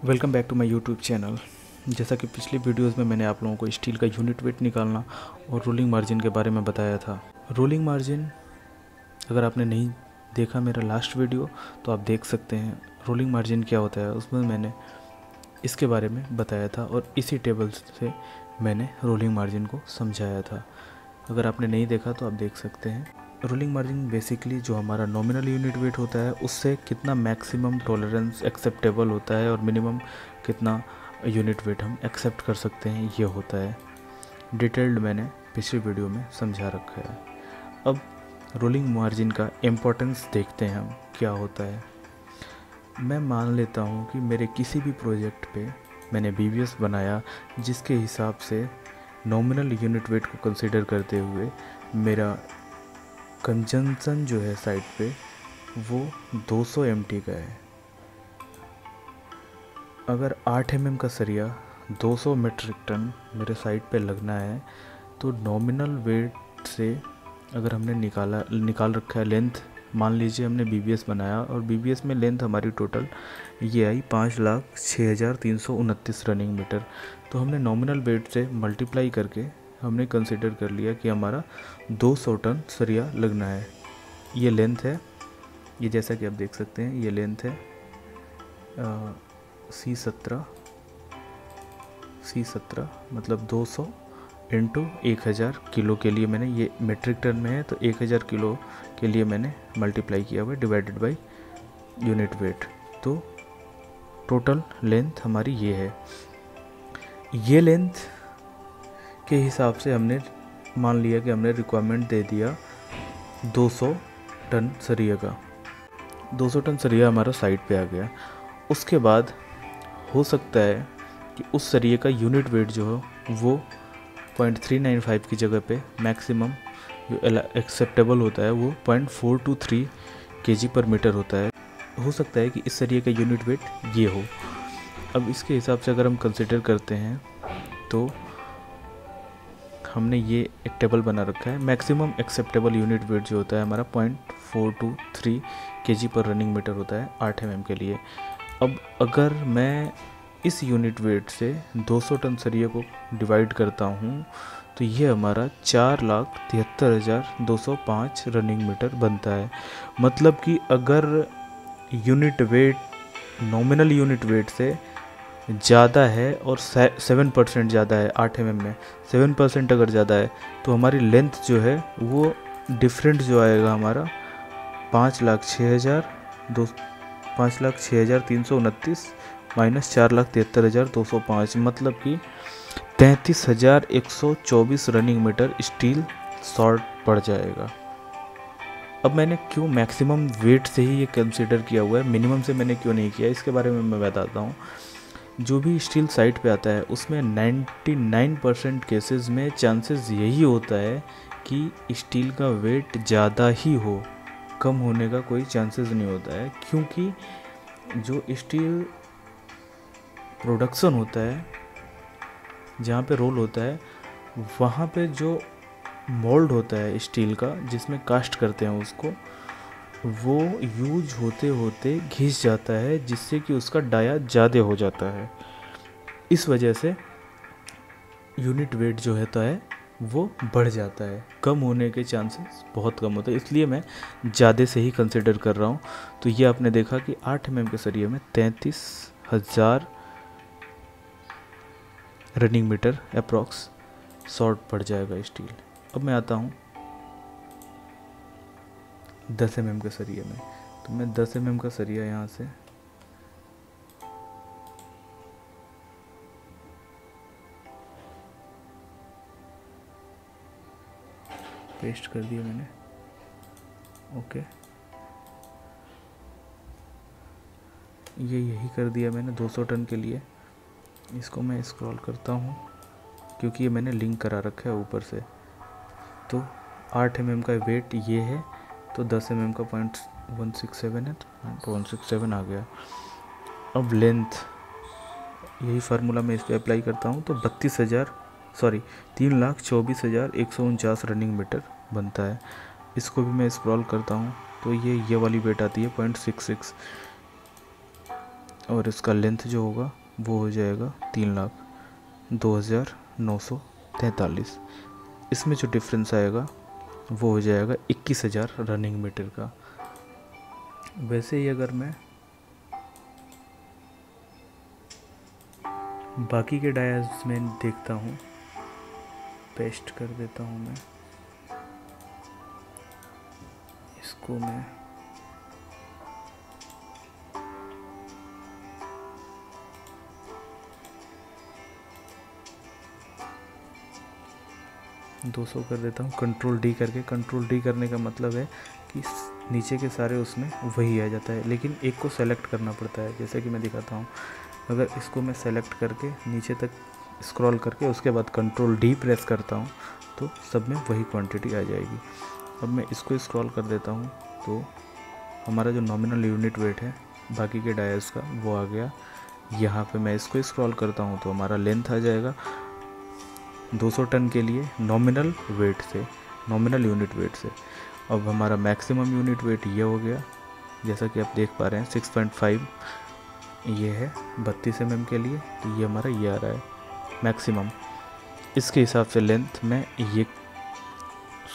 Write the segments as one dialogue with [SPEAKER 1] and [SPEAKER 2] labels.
[SPEAKER 1] Welcome back to my YouTube channel. जैसा कि पिछली वीडियोस में मैंने आप लोगों को स्टील का यूनिट वेट निकालना और रोलिंग मार्जिन के बारे में बताया था। रोलिंग मार्जिन अगर आपने नहीं देखा मेरा लास्ट वीडियो तो आप देख सकते हैं। रोलिंग मार्जिन क्या होता है उसमें मैंने इसके बारे में बताया था और इसी टेबल से मैंने रोलिंग मार्जिन को समझाया था। अगर आपने नहीं देखा तो आप देख सकते हैं। रोलिंग मार्जिन बेसिकली जो हमारा नॉमिनल यूनिट वेट होता है उससे कितना मैक्सिमम टॉलरेंस एक्सेप्टेबल होता है और मिनिमम कितना यूनिट वेट हम एक्सेप्ट कर सकते हैं, ये होता है। डिटेल्ड मैंने पिछली वीडियो में समझा रखा है। अब रोलिंग मार्जिन का इम्पोर्टेंस देखते हैं हम क्या होता है। मैं मान लेता हूँ कि मेरे किसी भी प्रोजेक्ट पे मैंने BVS बनाया जिसके हिसाब से नॉमिनल यूनिट वेट को कंसिडर करते हुए मेरा कंजम्पशन जो है साइट पे वो 200 MT का है। अगर 8 mm का सरिया 200 मीट्रिक टन मेरे साइट पे लगना है तो नॉमिनल वेट से अगर हमने निकाल रखा है लेंथ, मान लीजिए हमने BVS बनाया और BVS में लेंथ हमारी टोटल ये आई 5,06,329 रनिंग मीटर। तो हमने नॉमिनल वेट से मल्टीप्लाई करके हमने कंसिडर कर लिया कि हमारा 200 टन सरिया लगना है। ये लेंथ है, ये जैसा कि आप देख सकते हैं ये लेंथ है C17 मतलब 200 इंटू 1000 किलो के लिए मैंने, ये मेट्रिक टन में है तो 1000 किलो के लिए मैंने मल्टीप्लाई किया हुआ है डिवाइडेड बाय यूनिट वेट। तो टोटल लेंथ हमारी ये है। ये लेंथ के हिसाब से हमने मान लिया कि हमने रिक्वायरमेंट दे दिया 200 टन सरिया का। 200 टन सरिया हमारा साइट पे आ गया। उसके बाद हो सकता है कि उस सरिये का यूनिट वेट जो है वो 0.395 की जगह पे मैक्सिमम जो एक्सेप्टेबल होता है वो 0.423 kg पर मीटर होता है। हो सकता है कि इस सरिये का यूनिट वेट ये हो। अब इसके हिसाब से अगर हम कंसिडर करते हैं तो हमने ये एक टेबल बना रखा है। मैक्सिमम एक्सेप्टेबल यूनिट वेट जो होता है हमारा 0.423 kg पर रनिंग मीटर होता है 8 mm के लिए। अब अगर मैं इस यूनिट वेट से 200 टन सरिया को डिवाइड करता हूँ तो ये हमारा 4,73,205 रनिंग मीटर बनता है। मतलब कि अगर unit weight nominal unit weight से ज़्यादा है और 7% ज़्यादा है 8 mm में, 7% अगर ज़्यादा है तो हमारी लेंथ जो है वो डिफरेंट जो आएगा हमारा 5,06,329 माइनस 4,73,205 मतलब कि 33,124 रनिंग मीटर स्टील शॉर्ट पड़ जाएगा। अब मैंने क्यों मैक्सिमम वेट से ही ये कंसिडर किया हुआ है, मिनिमम से मैंने क्यों नहीं किया, इसके बारे में मैं बताता हूँ। जो भी स्टील साइट पे आता है उसमें 99% केसेस में चांसेस यही होता है कि स्टील का वेट ज़्यादा ही हो, कम होने का कोई चांसेस नहीं होता है। क्योंकि जो स्टील प्रोडक्शन होता है, जहाँ पे रोल होता है, वहाँ पे जो मोल्ड होता है स्टील का जिसमें कास्ट करते हैं उसको, वो यूज होते होते घिस जाता है जिससे कि उसका डाया ज़्यादा हो जाता है। इस वजह से यूनिट वेट जो होता है वो बढ़ जाता है, कम होने के चांसेस बहुत कम होते हैं। इसलिए मैं ज़्यादा से ही कंसिडर कर रहा हूँ। तो ये आपने देखा कि 8 mm के सरिये में 33,000 रनिंग मीटर अप्रॉक्स शॉर्ट पड़ जाएगा स्टील। अब मैं आता हूँ 10 mm के सरिये में। तो मैं 10 mm का सरिया यहाँ से पेस्ट कर दिया मैंने। ओके, ये यही कर दिया मैंने 200 टन के लिए। इसको मैं स्क्रॉल करता हूँ क्योंकि ये मैंने लिंक करा रखा है ऊपर से। तो 8 mm का वेट ये है तो 10 mm का 0.167 है तो 167 आ गया। अब लेंथ, यही फार्मूला मैं इस पर अप्लाई करता हूँ तो 3,24,149 रनिंग मीटर बनता है। इसको भी मैं स्क्रॉल करता हूँ तो ये वाली वेट आती है 0.66। और इसका लेंथ जो होगा वो हो जाएगा 3,02,943। इसमें जो डिफरेंस आएगा वो हो जाएगा 21,000 रनिंग मीटर का। वैसे ही अगर मैं बाकी के डायस में देखता हूँ, पेस्ट कर देता हूँ मैं इसको, मैं 200 कर देता हूँ कंट्रोल डी करके। कंट्रोल डी करने का मतलब है कि नीचे के सारे उसमें वही आ जाता है, लेकिन एक को सेलेक्ट करना पड़ता है। जैसे कि मैं दिखाता हूँ, अगर इसको मैं सेलेक्ट करके नीचे तक स्क्रॉल करके उसके बाद कंट्रोल डी प्रेस करता हूँ तो सब में वही क्वांटिटी आ जाएगी। अब मैं इसको स्क्रॉल कर देता हूँ तो हमारा जो नॉमिनल यूनिट वेट है बाकी के डायस का वो आ गया। यहाँ पे मैं इसको स्क्रॉल करता हूँ तो हमारा लेंथ आ जाएगा 200 टन के लिए नॉमिनल वेट से, नॉमिनल यूनिट वेट से। अब हमारा मैक्सिमम यूनिट वेट ये हो गया, जैसा कि आप देख पा रहे हैं 6.5 ये है 32 mm के लिए, तो ये हमारा ये आ रहा है मैक्सिमम। इसके हिसाब से लेंथ मैं ये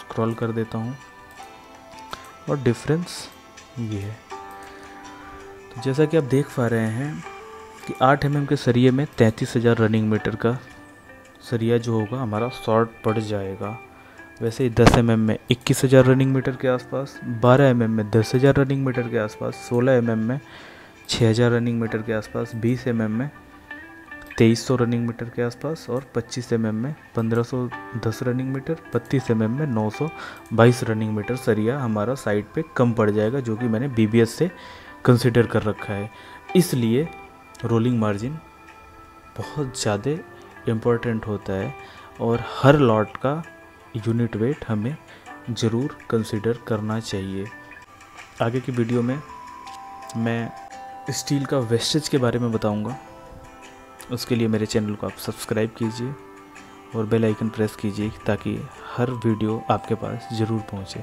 [SPEAKER 1] स्क्रॉल कर देता हूँ और डिफरेंस ये है। तो जैसा कि आप देख पा रहे हैं कि 8 mm के सरिये में 33,000 रनिंग मीटर का सरिया जो होगा हमारा शॉर्ट पड़ जाएगा। वैसे ही 10 mm में 21,000 रनिंग मीटर के आसपास, 12 mm में 10,000 रनिंग मीटर के आसपास, 16 mm में 6,000 रनिंग मीटर के आसपास, 20 mm में 2,300 रनिंग मीटर के आसपास और 25 mm में 1,510 रनिंग मीटर, 32 mm में 922 रनिंग मीटर सरिया हमारा साइड पे कम पड़ जाएगा, जो कि मैंने BBS से कंसिडर कर रखा है। इसलिए रोलिंग मार्जिन बहुत ज़्यादा इम्पोर्टेंट होता है और हर लॉट का यूनिट वेट हमें ज़रूर कंसिडर करना चाहिए। आगे की वीडियो में मैं स्टील का वेस्टेज के बारे में बताऊंगा। उसके लिए मेरे चैनल को आप सब्सक्राइब कीजिए और बेल आइकन प्रेस कीजिए ताकि हर वीडियो आपके पास ज़रूर पहुंचे।